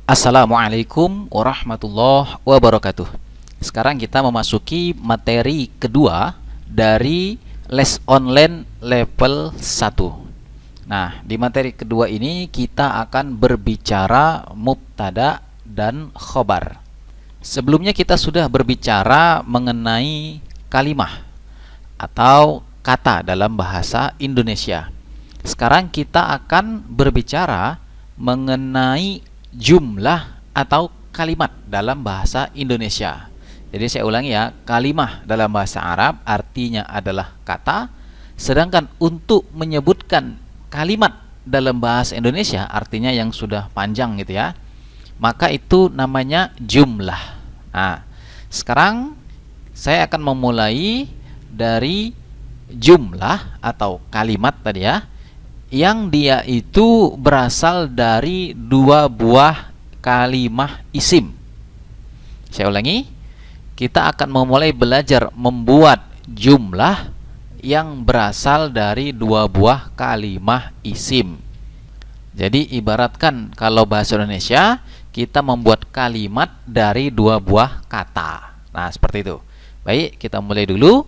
Assalamualaikum warahmatullahi wabarakatuh. Sekarang kita memasuki materi kedua dari les online level 1. Nah, di materi kedua ini kita akan berbicara mubtada dan khobar. Sebelumnya kita sudah berbicara mengenai kalimah atau kata dalam bahasa Indonesia. Sekarang kita akan berbicara mengenai jumlah atau kalimat dalam bahasa Indonesia. Jadi saya ulangi ya, kalimah dalam bahasa Arab artinya adalah kata, sedangkan untuk menyebutkan kalimat dalam bahasa Indonesia artinya yang sudah panjang gitu ya, maka itu namanya jumlah. Nah, sekarang saya akan memulai dari jumlah atau kalimat tadi ya, yang dia itu berasal dari dua buah kalimah isim. Saya ulangi, kita akan memulai belajar membuat jumlah yang berasal dari dua buah kalimah isim. Jadi ibaratkan kalau bahasa Indonesia, kita membuat kalimat dari dua buah kata. Nah, seperti itu. Baik, kita mulai dulu.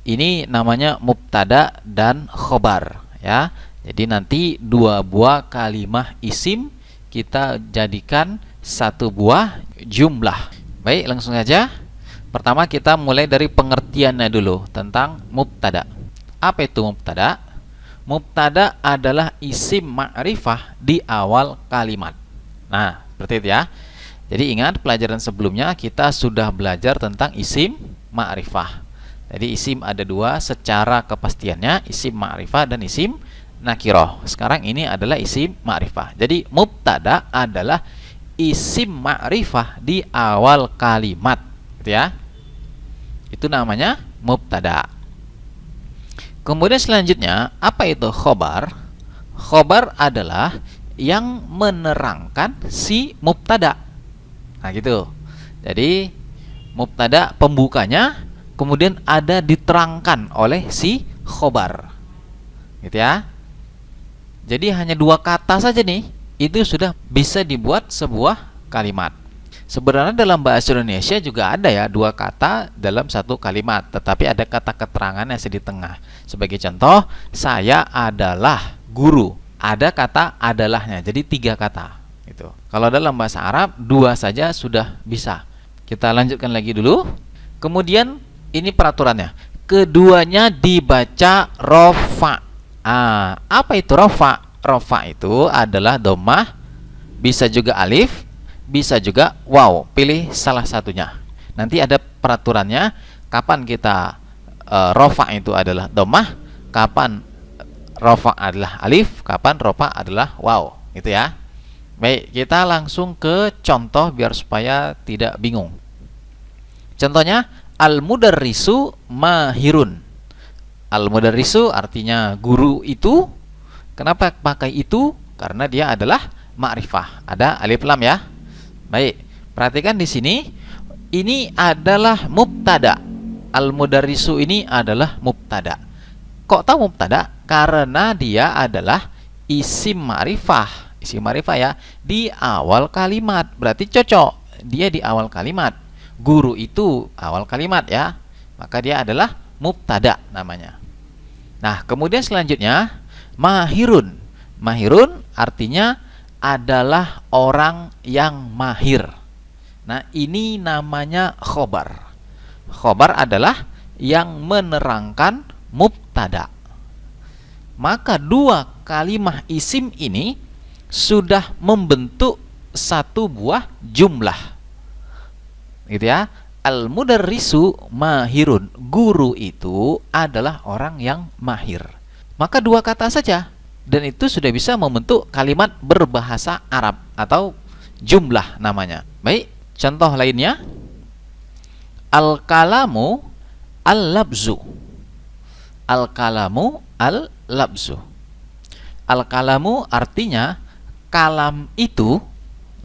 Ini namanya mubtada dan khobar ya. Jadi nanti dua buah kalimah isim kita jadikan satu buah jumlah. Baik, langsung saja. Pertama kita mulai dari pengertiannya dulu tentang mubtada. Apa itu mubtada? Mubtada adalah isim ma'rifah di awal kalimat. Nah, seperti itu ya. Jadi ingat pelajaran sebelumnya kita sudah belajar tentang isim ma'rifah. Jadi isim ada dua secara kepastiannya, isim ma'rifah dan isim nakiroh. Sekarang ini adalah isim ma'rifah. Jadi mubtada adalah isim ma'rifah di awal kalimat, gitu ya. Itu namanya mubtada. Kemudian selanjutnya, apa itu khobar? Khobar adalah yang menerangkan si mubtada. Nah, gitu. Jadi mubtada pembukanya kemudian ada diterangkan oleh si khobar. Gitu ya. Jadi hanya dua kata saja nih, itu sudah bisa dibuat sebuah kalimat. Sebenarnya dalam bahasa Indonesia juga ada ya dua kata dalam satu kalimat, tetapi ada kata keterangan yang di tengah. Sebagai contoh, saya adalah guru. Ada kata adalahnya, jadi tiga kata. Gitu. Kalau dalam bahasa Arab dua saja sudah bisa. Kita lanjutkan lagi dulu. Kemudian ini peraturannya. Keduanya dibaca rofa. Apa itu rofa? Rofa itu adalah dhammah, bisa juga alif, bisa juga waw. Pilih salah satunya. Nanti ada peraturannya kapan kita rofa itu adalah dhammah, kapan rofa adalah alif, kapan rofa adalah waw. Gitu ya. Baik, kita langsung ke contoh biar supaya tidak bingung. Contohnya al-mudarrisu mahirun. Al-mudarrisu artinya guru itu. Kenapa pakai itu? Karena dia adalah ma'rifah. Ada alif lam ya. Baik, perhatikan di sini. Ini adalah mubtada. Al-mudarrisu ini adalah mubtada. Kok tahu mubtada? Karena dia adalah isim ma'rifah. Isim ma'rifah ya. Di awal kalimat. Berarti cocok. Dia di awal kalimat. Guru itu awal kalimat ya. Maka dia adalah mubtada namanya. Nah, kemudian selanjutnya mahirun. Mahirun artinya adalah orang yang mahir. Nah, ini namanya khobar. Khobar adalah yang menerangkan mubtada. Maka dua kalimah isim ini sudah membentuk satu buah jumlah. Gitu ya. Al-mudarrisu mahirun. Guru itu adalah orang yang mahir. Maka dua kata saja. Dan itu sudah bisa membentuk kalimat berbahasa Arab atau jumlah namanya. Baik, contoh lainnya. Al-kalamu al-labzu. Al-kalamu al-labzu. Al-kalamu artinya kalam itu.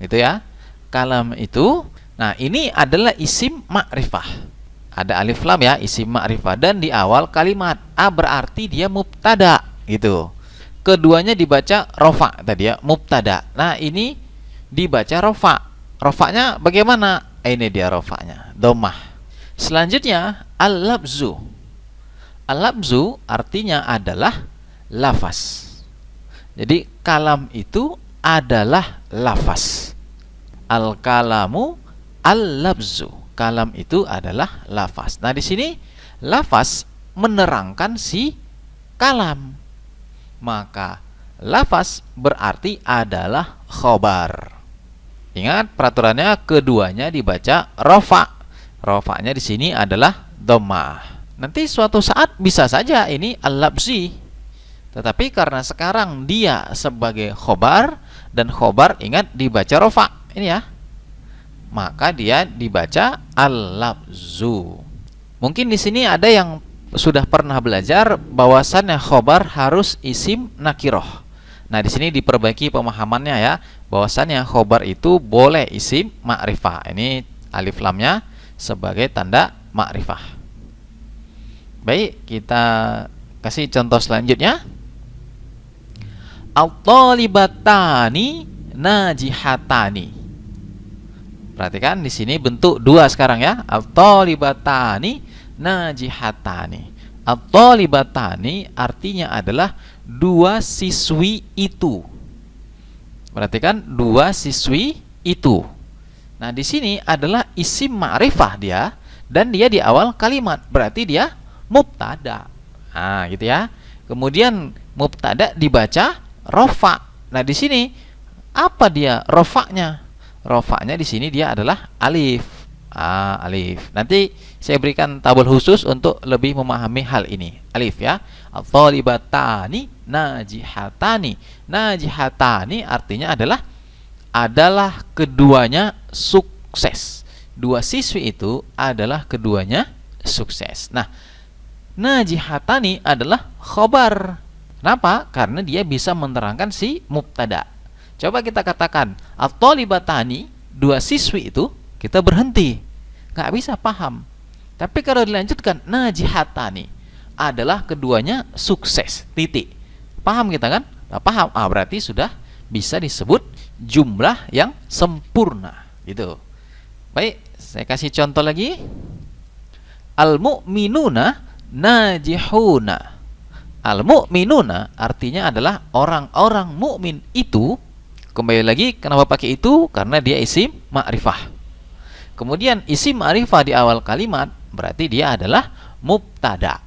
Gitu ya. Kalam itu. Nah, ini adalah isim ma'rifah. Ada alif lam ya, isim ma'rifah. Dan di awal kalimat berarti dia mubtada gitu. Keduanya dibaca rofa tadi ya, mubtada. Nah, ini dibaca rofa. Rofanya bagaimana? Ini dia rofanya, dhammah. Selanjutnya al-labzu. Al-labzu artinya adalah lafaz. Jadi kalam itu adalah lafaz. Al-kalamu al-labzu. Kalam itu adalah lafaz. Nah, di sini lafaz menerangkan si kalam. Maka lafaz berarti adalah khobar. Ingat peraturannya, keduanya dibaca rofa. Rofanya di sini adalah dhammah. Nanti suatu saat bisa saja ini al-labzi. Tetapi karena sekarang dia sebagai khobar, dan khobar ingat dibaca rofa. Ini ya. Maka dia dibaca al-labzu. Mungkin di sini ada yang sudah pernah belajar bahwasannya khobar harus isim nakiroh. Nah, di sini diperbaiki pemahamannya ya, bahwasannya khobar itu boleh isim ma'rifah. Ini alif lamnya sebagai tanda ma'rifah. Baik, kita kasih contoh selanjutnya. Al-thalibatani najihatani. Perhatikan di sini bentuk dua sekarang ya. Al-thalibatani najihatani. At-thalibatani artinya adalah dua siswi itu. Perhatikan, dua siswi itu. Nah, di sini adalah isim ma'rifah dia, dan dia di awal kalimat, berarti dia mubtada. Nah, gitu ya. Kemudian mubtada dibaca rofa. Nah, di sini apa dia rofanya? Rofanya di sini dia adalah alif. Alif. Nanti saya berikan tabel khusus untuk lebih memahami hal ini. Alif ya. Al-thalibatani najihatani. Najihatani artinya adalah keduanya sukses. Dua siswi itu adalah keduanya sukses. Nah, najihatani adalah khobar. Kenapa? Karena dia bisa menerangkan si mubtada. Coba kita katakan at-thalibatani, dua siswi itu, kita berhenti, nggak bisa paham. Tapi kalau dilanjutkan najihatani, adalah keduanya sukses, titik. Paham kita kan? Nah, paham. Berarti sudah bisa disebut jumlah yang sempurna, gitu. Baik, saya kasih contoh lagi. Al-mu'minuna najihuna. Al-mu'minuna artinya adalah orang-orang mukmin itu. Kembali lagi, kenapa pakai itu? Karena dia isim ma'rifah. Kemudian isim ma'rifah di awal kalimat berarti dia adalah mubtada.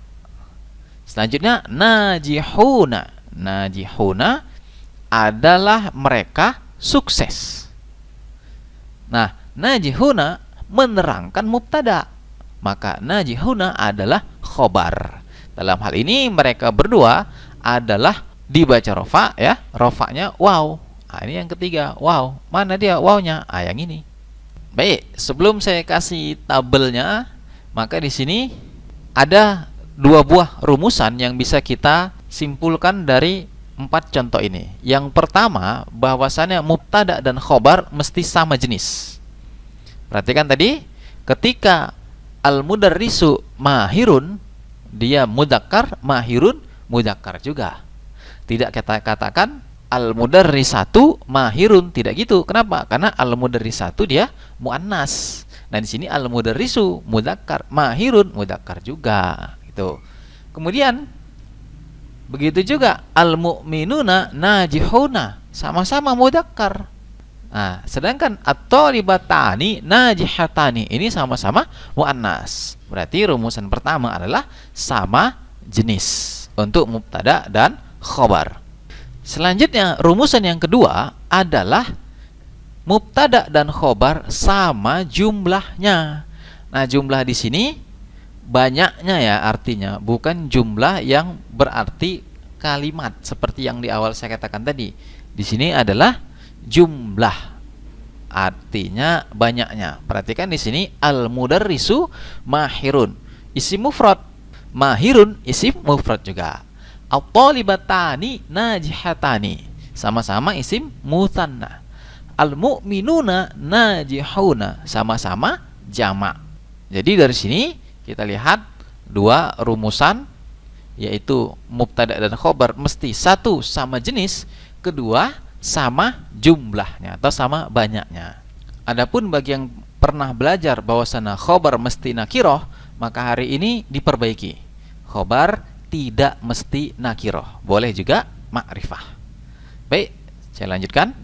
Selanjutnya najihuna. Najihuna adalah mereka sukses. Nah, najihuna menerangkan mubtada. Maka najihuna adalah khobar. Dalam hal ini mereka berdua adalah dibaca rofa ya. Rofanya waw. Ini yang ketiga, waw. Mana dia wawnya? Yang ini. Baik, sebelum saya kasih tabelnya, maka di sini ada dua buah rumusan yang bisa kita simpulkan dari 4 contoh ini. Yang pertama, bahwasannya mubtada dan khobar mesti sama jenis. Perhatikan tadi, ketika al-mudarrisu mahirun, dia mudzakkar, mahirun mudzakkar juga. Tidak kita katakan al-mudarrisatu mahirun, tidak gitu. Kenapa? Karena al-mudarrisatu dia muannas. Nah, di sini al-mudarrisu mudzakkar, mahirun mudzakkar juga, gitu. Kemudian begitu juga al-mu'minuna najihuna, sama-sama mudzakkar. Nah, sedangkan at-thalibatani najihatani ini sama-sama muannas. Berarti rumusan pertama adalah sama jenis untuk mubtada dan khobar. Selanjutnya, rumusan yang kedua adalah mubtada dan khobar sama jumlahnya. Nah, jumlah di sini banyaknya ya, artinya bukan jumlah yang berarti kalimat seperti yang di awal saya katakan tadi. Di sini adalah jumlah, artinya banyaknya. Perhatikan di sini al-mudarrisu mahirun, isim mufrad, mahirun isim mufrad juga. At-thalibatani najihatani, sama-sama isim mutsanna. Al-mu'minuna najihuna, sama-sama jamak. Jadi dari sini kita lihat dua rumusan, yaitu mubtada dan khobar mesti satu sama jenis, kedua sama jumlahnya atau sama banyaknya. Adapun bagi yang pernah belajar bahwasana khobar mesti nakiroh, maka hari ini diperbaiki. Khobar tidak mesti nakiroh, boleh juga ma'rifah. Baik, saya lanjutkan.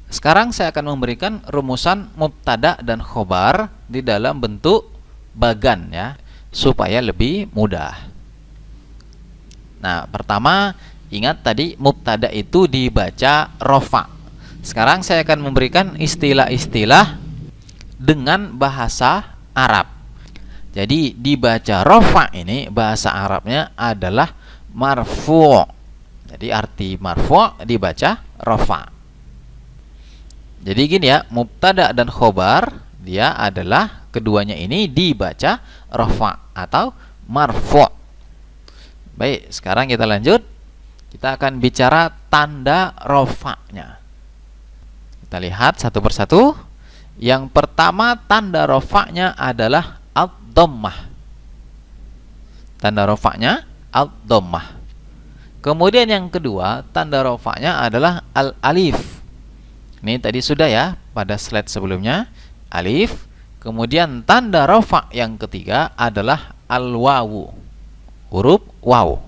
Sekarang saya akan memberikan rumusan mubtada dan khobar di dalam bentuk bagan ya, supaya lebih mudah. Nah, pertama, ingat tadi mubtada itu dibaca rofa. Sekarang saya akan memberikan istilah-istilah dengan bahasa Arab. Jadi dibaca rofa ini bahasa Arabnya adalah marfu'. Jadi arti marfu' dibaca rofa. Jadi gini ya, mubtada dan khobar dia adalah keduanya ini dibaca rofa atau marfu'. Baik, sekarang kita lanjut. Kita akan bicara tanda rofa'nya. Kita lihat satu persatu. Yang pertama, tanda rofa'nya adalah ad-dhammah. Tanda rofa'nya ad-dhammah. Kemudian yang kedua, tanda rofa'nya adalah al-alif. Ini tadi sudah ya pada slide sebelumnya, alif. Kemudian tanda rofa yang ketiga adalah al-wawu, huruf waw.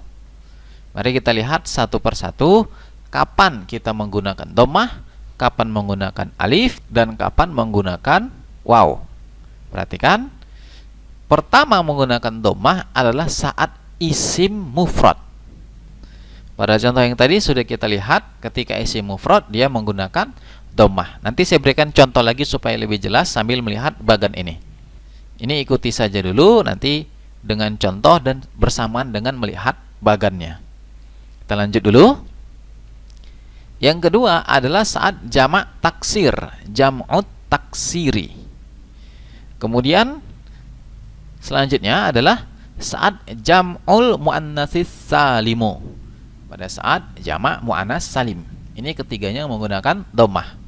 Mari kita lihat satu persatu kapan kita menggunakan dhammah, kapan menggunakan alif, dan kapan menggunakan waw. Perhatikan, pertama menggunakan dhammah adalah saat isim mufrad. Pada contoh yang tadi sudah kita lihat ketika isim mufrad dia menggunakan dhammah. Nanti saya berikan contoh lagi supaya lebih jelas sambil melihat bagan ini. Ini ikuti saja dulu nanti dengan contoh dan bersamaan dengan melihat bagannya. Kita lanjut dulu. Yang kedua adalah saat jamak taksir, jam'ut taksiri. Kemudian selanjutnya adalah saat jam'ul muannatsis salimu. Pada saat jamak muannas salim. Ini ketiganya menggunakan dhammah.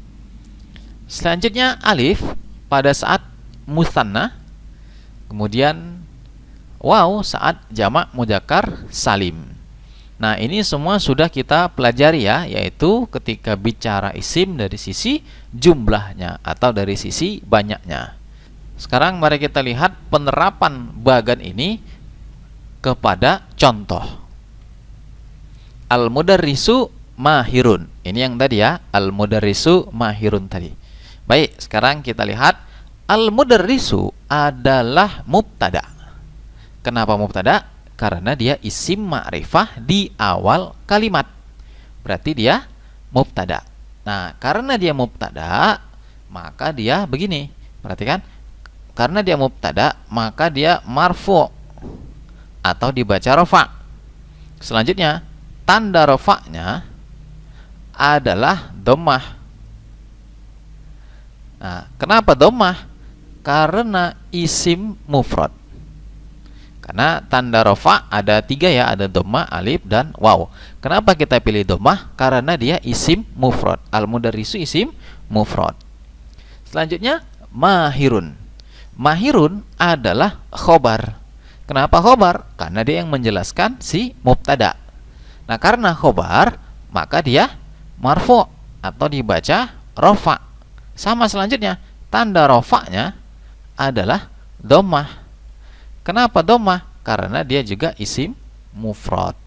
Selanjutnya alif pada saat musanna. Kemudian waw saat jamak mudzakkar salim. Nah, ini semua sudah kita pelajari ya, yaitu ketika bicara isim dari sisi jumlahnya atau dari sisi banyaknya. Sekarang mari kita lihat penerapan bagan ini kepada contoh. Al-mudarrisu mahirun. Ini yang tadi ya, al-mudarrisu mahirun tadi. Baik, sekarang kita lihat al-mudarrisu adalah mubtada. Kenapa mubtada? Karena dia isim ma'rifah di awal kalimat. Berarti dia mubtada. Nah, karena dia mubtada, maka dia begini. Perhatikan. Karena dia mubtada, maka dia marfu atau dibaca rofa. Selanjutnya, tanda rofa'nya adalah dhammah. Nah, kenapa dhammah? Karena isim mufrad. Karena tanda rofa ada tiga ya, ada dhammah, alif, dan waw. Kenapa kita pilih dhammah? Karena dia isim mufrad. Al-mudarrisu isim mufrad. Selanjutnya mahirun. Mahirun adalah khobar. Kenapa khobar? Karena dia yang menjelaskan si mubtada. Nah, karena khobar, maka dia marfu atau dibaca rofa. Sama selanjutnya, tanda rofa'nya adalah dhammah. Kenapa dhammah? Karena dia juga isim mufrad.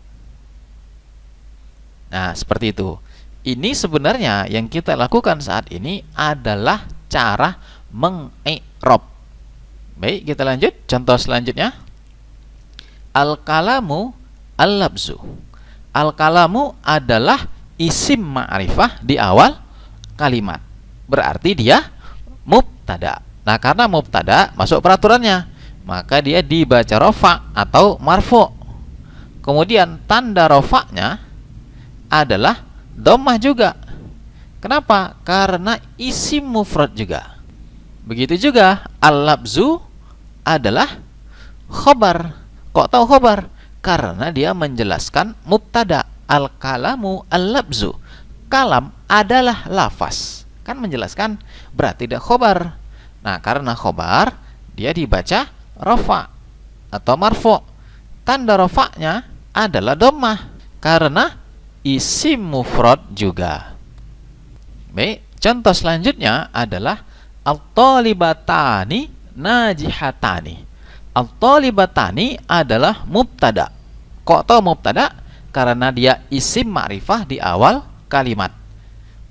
Nah, seperti itu. Ini sebenarnya yang kita lakukan saat ini adalah cara mengi'rab. Baik, kita lanjut. Contoh selanjutnya. Al-kalamu al-labzu. Al-kalamu adalah isim ma'rifah di awal kalimat. Berarti dia mubtada. Nah, karena mubtada masuk peraturannya, maka dia dibaca rofa atau marfu. Kemudian tanda rofa'nya adalah dhammah juga. Kenapa? Karena isim mufrad juga. Begitu juga al-labzu adalah khobar. Kok tahu khobar? Karena dia menjelaskan mubtada. Al-kalamu al-labzu. Kalam adalah lafaz. Kan menjelaskan, berarti dia khobar. Nah, karena khobar, dia dibaca rofa atau marfu. Tanda rofa'nya adalah dhammah. Karena isim mufrad juga. Baik, contoh selanjutnya adalah at-thalibatani najihatani. At-thalibatani adalah mubtada. Kok tahu mubtada? Karena dia isim ma'rifah di awal kalimat,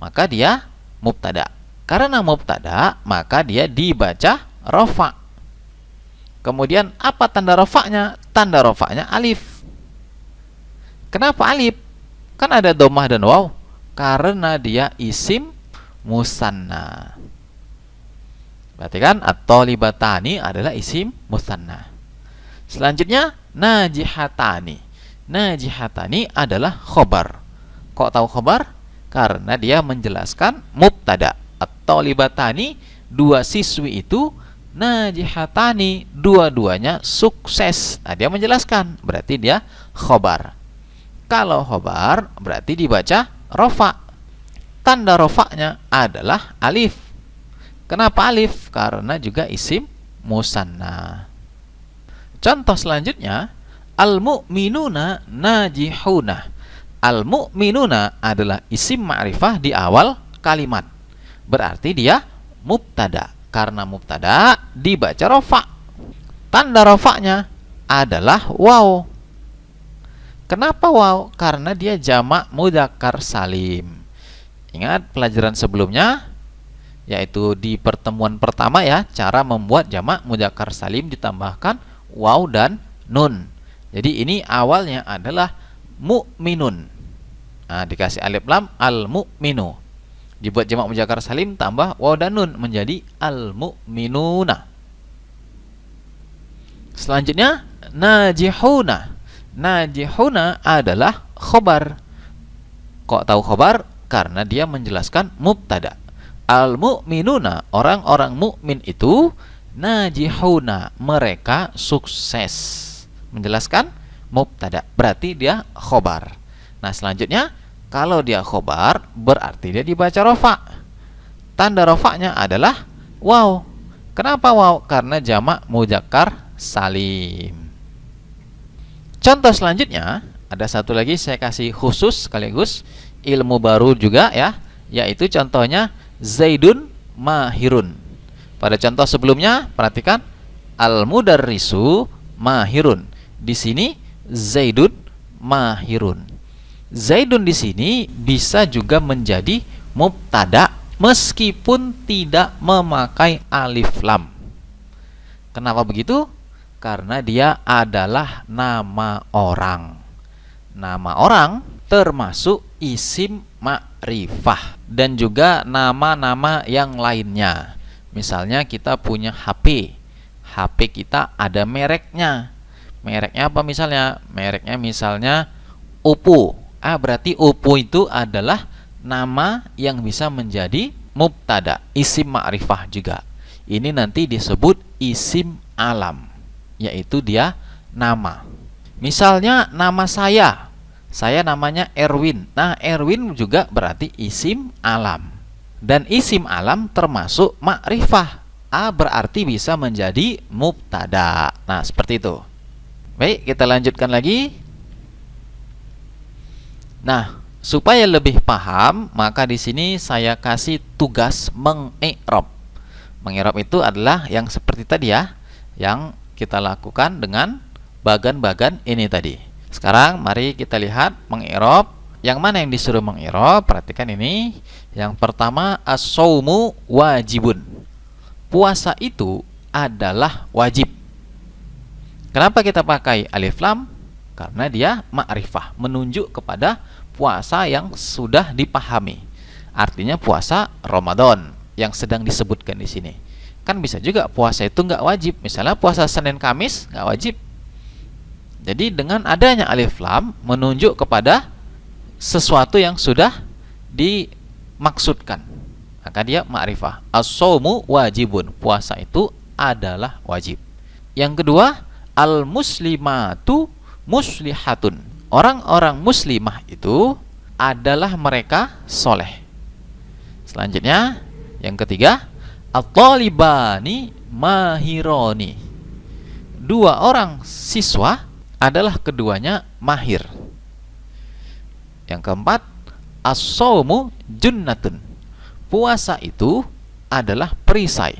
maka dia mubtada. Karena mubtada, maka dia dibaca rofa. Kemudian apa tanda rofaknya? Tanda rofaknya alif. Kenapa alif? Kan ada dhammah dan waw. Karena dia isim musanna. Berarti kan at-thalibatani adalah isim musanna. Selanjutnya najihatani. Najihatani adalah khobar. Kok tahu khobar? Karena dia menjelaskan mubtada. At-thalibatani, dua siswi itu, najihatani, dua-duanya sukses. Nah, dia menjelaskan, berarti dia khobar. Kalau khobar berarti dibaca rofa. Tanda rofaknya adalah alif. Kenapa alif? Karena juga isim musanna. Contoh selanjutnya, al-mu'minuna najihuna. Al-mu'minuna adalah isim ma'rifah di awal kalimat. Berarti dia mubtada. Karena mubtada dibaca rofa. Tanda rofaknya adalah waw. Kenapa waw? Karena dia jamak mudzakkar salim. Ingat pelajaran sebelumnya, yaitu di pertemuan pertama ya, cara membuat jamak mudzakkar salim ditambahkan waw dan nun. Jadi ini awalnya adalah mu'minun. Nah, dikasih alif lam, al-mu'minu. Dibuat jamak mudzakkar salim tambah waw dan nun menjadi al-mu'minuna. Selanjutnya najihuna. Najihuna adalah khobar. Kok tahu khobar? Karena dia menjelaskan mubtada. Al-mu'minuna, orang-orang mukmin itu, najihuna, mereka sukses. Menjelaskan mubtada, berarti dia khobar. Nah, selanjutnya kalau dia khobar berarti dia dibaca rofa. Tanda rofaknya adalah waw. Kenapa waw? Karena jamak mudzakkar salim. Contoh selanjutnya, ada satu lagi saya kasih khusus sekaligus ilmu baru juga ya, yaitu contohnya Zaidun mahirun. Pada contoh sebelumnya perhatikan al-mudarrisu mahirun. Di sini Zaidun mahirun. Zaidun di sini bisa juga menjadi mubtada meskipun tidak memakai alif lam. Kenapa begitu? Karena dia adalah nama orang. Nama orang termasuk isim ma'rifah dan juga nama-nama yang lainnya. Misalnya kita punya HP. HP kita ada mereknya. Mereknya apa misalnya? Mereknya misalnya Oppo. Berarti Oppo itu adalah nama yang bisa menjadi mubtada, isim ma'rifah juga. Ini nanti disebut isim alam, yaitu dia nama. Misalnya nama saya namanya Erwin. Nah, Erwin juga berarti isim alam. Dan isim alam termasuk ma'rifah. Berarti bisa menjadi mubtada. Nah, seperti itu. Baik, kita lanjutkan lagi. Nah, supaya lebih paham, maka di sini saya kasih tugas mengi'rab. Mengi'rab itu adalah yang seperti tadi ya, yang kita lakukan dengan bagan-bagan ini tadi. Sekarang mari kita lihat mengi'rab. Yang mana yang disuruh mengi'rab? Perhatikan ini. Yang pertama, as-shaumu wajibun. Puasa itu adalah wajib. Kenapa kita pakai alif lam? Karena dia ma'rifah, menunjuk kepada puasa yang sudah dipahami. Artinya puasa Ramadan yang sedang disebutkan di sini. Kan bisa juga puasa itu nggak wajib. Misalnya puasa Senin Kamis nggak wajib. Jadi dengan adanya alif lam menunjuk kepada sesuatu yang sudah dimaksudkan, maka dia ma'rifah. As-shaumu wajibun. Puasa itu adalah wajib. Yang kedua, al-muslimatu muslihatun. Orang-orang muslimah itu adalah mereka soleh. Selanjutnya, yang ketiga, at-talibani mahironi. Dua orang siswa adalah keduanya mahir. Yang keempat, as-shaumu junnatun. Puasa itu adalah perisai.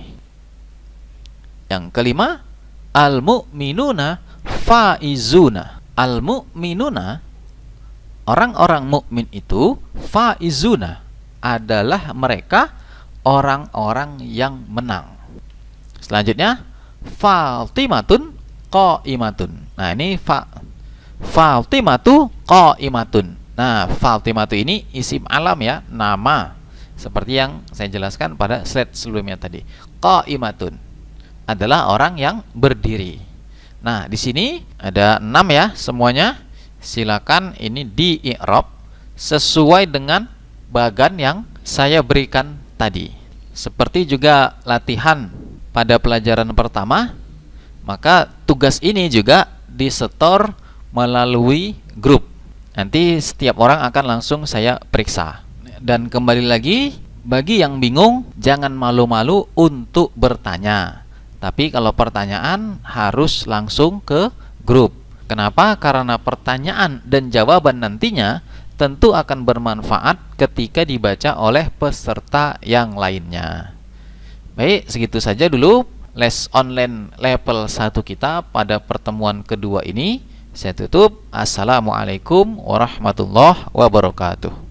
Yang kelima, al-mu'minuna faizuna. Al-mu'minuna, orang-orang mukmin itu, faizuna, adalah mereka orang-orang yang menang. Selanjutnya, Fatimatun qaimatun. Nah, ini Fatimatu qaimatun. Nah, Fatimatu ini isim alam ya, nama. Seperti yang saya jelaskan pada slide sebelumnya tadi. Qaimatun adalah orang yang berdiri. Nah, di sini ada 6 ya semuanya. Silakan ini di i'rab sesuai dengan bagan yang saya berikan tadi. Seperti juga latihan pada pelajaran pertama, maka tugas ini juga disetor melalui grup. Nanti setiap orang akan langsung saya periksa. Dan kembali lagi, bagi yang bingung, jangan malu-malu untuk bertanya. Tapi kalau pertanyaan harus langsung ke grup. Kenapa? Karena pertanyaan dan jawaban nantinya tentu akan bermanfaat ketika dibaca oleh peserta yang lainnya. Baik, segitu saja dulu les online level 1 kita pada pertemuan kedua ini. Saya tutup. Assalamualaikum warahmatullahi wabarakatuh.